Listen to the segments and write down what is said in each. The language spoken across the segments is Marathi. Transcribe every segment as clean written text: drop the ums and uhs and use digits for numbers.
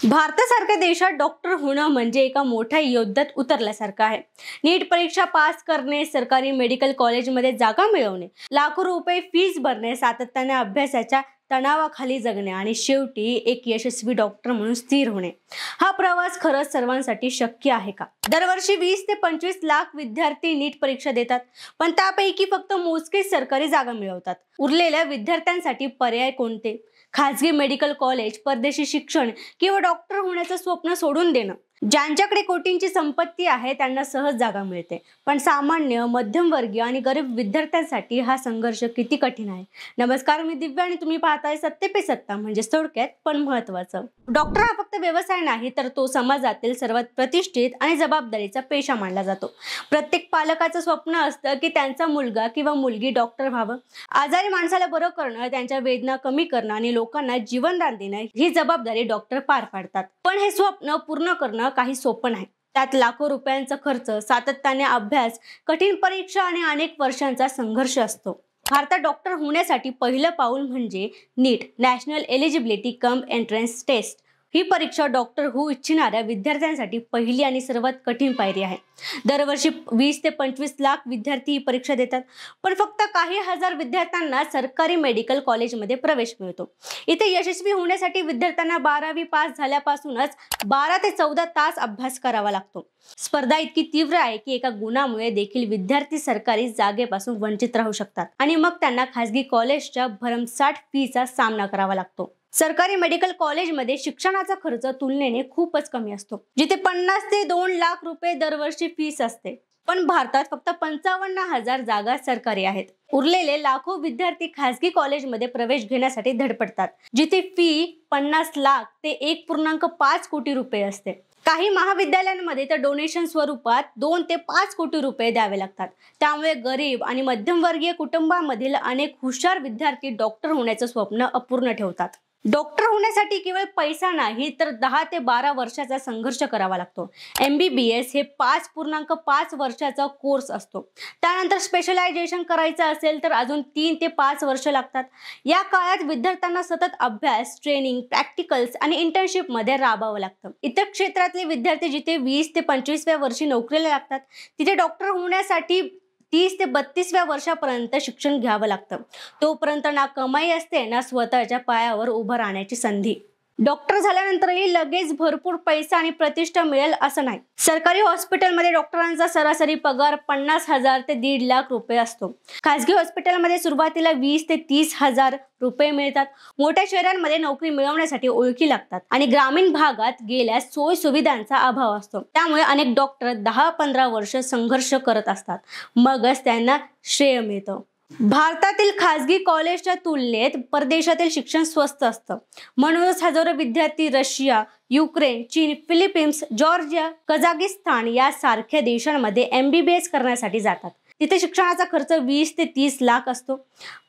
भारतासारख्या देशात डॉक्टर होणं म्हणजे एका मोठ्या युद्धात उतरल्यासारखं आहे। नीट परीक्षा पास करणे, सरकारी मेडिकल कॉलेजमध्ये जागा मिळवणे, लाखो रुपये फीस भरणे, सातत्याने अभ्यासाच्या तणावाखाली जगणे आणि शेवटी एक यशस्वी डॉक्टर म्हणून स्थिर होणे। हा प्रवास खरंच सर्वांसाठी शक्य आहे का? दरवर्षी 20 ते 25 लाख विद्यार्थी नीट परीक्षा देतात, पण त्यापैकी फक्त मोजकेच सरकारी जागा मिळवतात। उरलेल्या विद्यार्थ्यांसाठी पर्याय कोणते? खासगी मेडिकल कॉलेज, परदेशी शिक्षण किंवा डॉक्टर होण्याचं स्वप्न सोडून देणं। ज्यांच्याकडे कोटींची संपत्ती आहे त्यांना सहज जागा मिळते, पण सामान्य, मध्यमवर्गीय आणि गरीब विद्यार्थ्यांसाठी हा संघर्ष किती कठीण आहे। नमस्कार, मी दिव्या आणि तुम्ही पाहताय सत्य पे सत्ता, म्हणजे थोडक्यात पण महत्त्वाचं। डॉक्टर हा फक्त व्यवसाय नाही, तर तो समाजातील सर्वात प्रतिष्ठित आणि जबाबदारीचा पेशा मानला जातो। प्रत्येक पालकाचं स्वप्न असतं की त्यांचा मुलगा किंवा मुलगी डॉक्टर व्हावं। आजारी माणसाला बरं करणं, त्यांच्या वेदना कमी करणं आणि लोकांना जीवनदान देणं ही जबाबदारी डॉक्टर पार पाडतात। पण हे स्वप्न पूर्ण करणं काही सोपं नाही। त्यात लाखो रुपयांचा खर्च, सातत्याने अभ्यास, कठीण परीक्षा आणि अनेक वर्षांचा संघर्ष असतो। भारतात डॉक्टर होण्यासाठी पहिलं पाऊल म्हणजे NEET, National Eligibility cum Entrance Test. ही परीक्षा डॉक्टर होऊ इच्छिणाऱ्या विद्यार्थ्यांसाठी पहिली आणि सर्वात कठीण पायरी आहे। दरवर्षी 20 ते 25 लाख विद्यार्थी ही परीक्षा देतात, पण फक्त काही हजार विद्यार्थ्यांना सरकारी मेडिकल कॉलेजमध्ये प्रवेश मिळतो। इथे यशस्वी होण्यासाठी विद्यार्थ्यांना 12वी पास झाल्यापासूनच 12 ते 14 तास अभ्यास करावा लागतो। स्पर्धा इतकी तीव्र आहे की एका गुणामुळे देखील विद्यार्थी सरकारी जागेपासून वंचित राहू शकतात आणि मग त्यांना खासगी कॉलेजच्या भरमसाठ फीचा सामना करावा लागतो। सरकारी मेडिकल कॉलेजमध्ये शिक्षणाचा खर्च तुलनेने खूपच कमी असतो, जिथे 50 ते 2 लाख रुपये दरवर्षी फीस असते। पण भारतात फक्त 55,000 जागा सरकारी आहेत। उरलेले लाखो विद्यार्थी खासगी कॉलेजमध्ये प्रवेश घेण्यासाठी धडपडतात, जिथे फी 50 लाख ते 1.5 कोटी रुपये असते। काही महाविद्यालयांमध्ये तर डोनेशन स्वरूपात 2 ते 5 कोटी रुपये द्यावे लागतात। त्यामुळे गरीब आणि मध्यमवर्गीय कुटुंबामधील अनेक हुशार विद्यार्थी डॉक्टर होण्याचं स्वप्न अपूर्ण ठेवतात। डॉक्टर होण्यासाठी केवळ पैसा नाही, तर 10 ते 12 वर्षाचा संघर्ष करावा लागतो। MBBS हे 5.5 वर्षाचा कोर्स असतो। त्यानंतर स्पेशलायझेशन करायचं असेल तर अजून 3 ते 5 वर्ष लागतात। या काळात विद्यार्थ्यांना सतत अभ्यास, ट्रेनिंग, प्रॅक्टिकल्स आणि इंटर्नशिपमध्ये राबावं लागतं। इतर क्षेत्रातले विद्यार्थी जिथे 20 ते 25व्या वर्षी नोकरीला लागतात, तिथे डॉक्टर होण्यासाठी 30 ते 32व्या वर्षापर्यंत शिक्षण घ्यावं लागतं। तोपर्यंत ना कमाई असते, ना स्वतःच्या पायावर उभं राहण्याची संधी। डॉक्टर झाल्यानंतरही लगेच भरपूर पैसा आणि प्रतिष्ठा मिळेल असं नाही। सरकारी हॉस्पिटलमध्ये डॉक्टरांचा सरासरी पगार 50,000 ते 1.5 लाख रुपये असतो। खासगी हॉस्पिटलमध्ये सुरुवातीला 20 ते 30,000 रुपये मिळतात। मोठ्या शहरांमध्ये नोकरी मिळवण्यासाठी ओळखी लागतात आणि ग्रामीण भागात गेल्यास सोयी सुविधांचा अभाव असतो। त्यामुळे अनेक डॉक्टर 10-15 वर्ष संघर्ष करत असतात, मगच त्यांना श्रेय मिळतं। भारतातील खासगी कॉलेजच्या तुलनेत परदेशातील शिक्षण स्वस्त असतं, म्हणूनच हजारो विद्यार्थी रशिया, युक्रेन, चीन, फिलिपिन्स, जॉर्जिया, कझाकिस्तान यासारख्या देशांमध्ये MBBS करण्यासाठी जातात। तिथे शिक्षणाचा खर्च 20 ते 30 लाख असतो,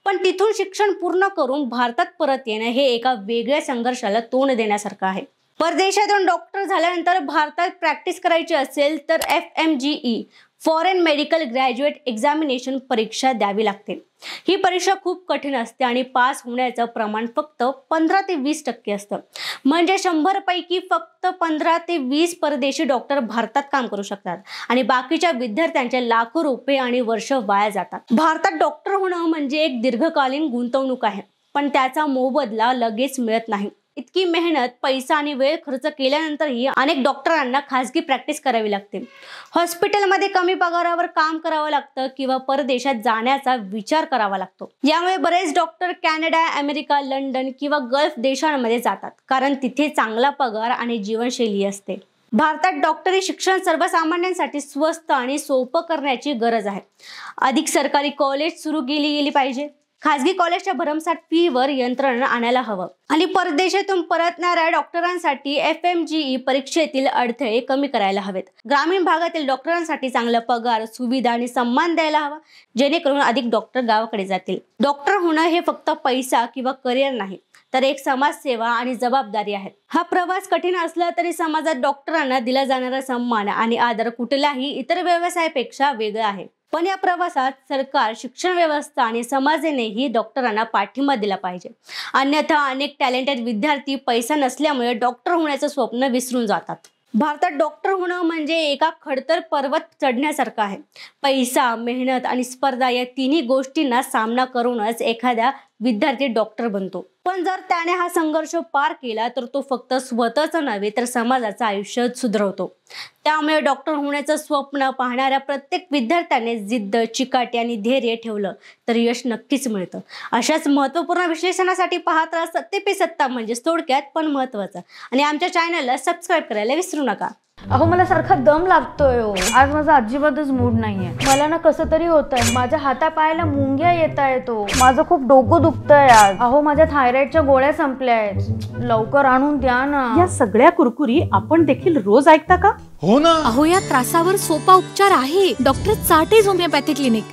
पण तिथून शिक्षण पूर्ण करून भारतात परत येणं हे एका वेगळ्या संघर्षाला तोंड देण्यासारखं आहे। परदेशातून डॉक्टर झाल्यानंतर भारतात प्रॅक्टिस करायची असेल तर FMGE foreign medical graduate examination परीक्षा द्यावी लागते। ही परीक्षा खूप कठीण असते आणि पास होण्याचं प्रमाण फक्त 15 ते 20% असतं। म्हणजे 100 पैकी फक्त 15 ते 20 परदेशी डॉक्टर भारतात काम करू शकतात आणि बाकीच्या विद्यार्थ्यांचे लाखो रुपये आणि वर्ष वाया जातात। भारतात डॉक्टर होणं म्हणजे एक दीर्घकालीन गुंतवणूक आहे, पण त्याचा मोबदला लगेच मिळत नाही। इतकी मेहनत, पैसा आणि वेळ खर्च केल्यानंतरही अनेक डॉक्टरांना खासगी प्रॅक्टिस करावी लागते। हॉस्पिटलमध्ये कमी पगारावर काम करावं लागतं किंवा परदेशात जाण्याचा विचार करावा लागतो। यामुळे बरेच डॉक्टर कॅनडा, अमेरिका, लंडन किंवा गल्फ देशांमध्ये जातात, कारण तिथे चांगला पगार आणि जीवनशैली असते। भारतात डॉक्टरी शिक्षण सर्वसामान्यांसाठी स्वस्त आणि सोपं करण्याची गरज आहे। अधिक सरकारी कॉलेज सुरू केली पाहिजे। खासगी कॉलेजच्या भरमसाठ फीवर यंत्रणा आणायला हवं आणि परदेशातून परतणाऱ्या डॉक्टरांसाठी FMGE परीक्षेतील अडथळे कमी करायला हवेत। ग्रामीण भागातील डॉक्टरांसाठी चांगला पगार, सुविधा आणि सन्मान द्यायला हवा, जेणेकरून अधिक डॉक्टर गावाकडे जातील। डॉक्टर होणं हे फक्त पैसा किंवा करिअर नाही, तर एक समाजसेवा आणि जबाबदारी आहे। हा प्रवास कठीण असला तरी समाजात डॉक्टरांना दिला जाणारा सन्मान आणि आदर कुठल्याही इतर व्यवसायापेक्षा वेगळा आहे। पण या प्रवासात सरकार, शिक्षण व्यवस्था आणि समाजानेही डॉक्टरांना पाठिंबा दिला पाहिजे। अन्यथा अनेक टॅलेंटेड विद्यार्थी पैसा नसल्यामुळे डॉक्टर होण्याचं स्वप्न विसरून जातात। भारतात डॉक्टर होणं म्हणजे एका खडतर पर्वत चढण्यासारखं आहे। पैसा, मेहनत आणि स्पर्धा या तिन्ही गोष्टींना सामना करूनच एखादा विद्यार्थी डॉक्टर बनतो। पण जर त्याने हा संघर्ष पार केला तर तो फक्त स्वतःच नव्हे तर समाजाचं आयुष्य सुधारवतो। त्यामुळे डॉक्टर होण्याचं स्वप्न पाहणाऱ्या प्रत्येक विद्यार्थ्याने जिद्द, चिकाटी आणि धैर्य ठेवलं तर यश नक्कीच मिळतं। अशाच महत्त्वपूर्ण विश्लेषणासाठी पाहत राहा सत्य पे सत्ता, म्हणजे थोडक्यात पण महत्त्वाचं। आणि आमच्या चॅनलला सबस्क्राईब करायला विसरू नका। अहो मला सारखा दम लागतोय हो। आज माझा अजिबातच मूड नाहीये। मला ना कसं तरी होतंय, माझ्या हातापायाला मुंग्या येतायत हो। माझं खूप डोकं दुखतंय आज। अहो माझ्या थायरॉइडच्या गोळ्या संपल्या आहेत, लवकर आणून द्या ना। या सगळ्या कुरकुरी आपण देखील रोज ऐकता का? हो ना। अहो या त्रासावर सोपा उपचार आहे, डॉक्टर चाटेज होमिओपॅथी क्लिनिक।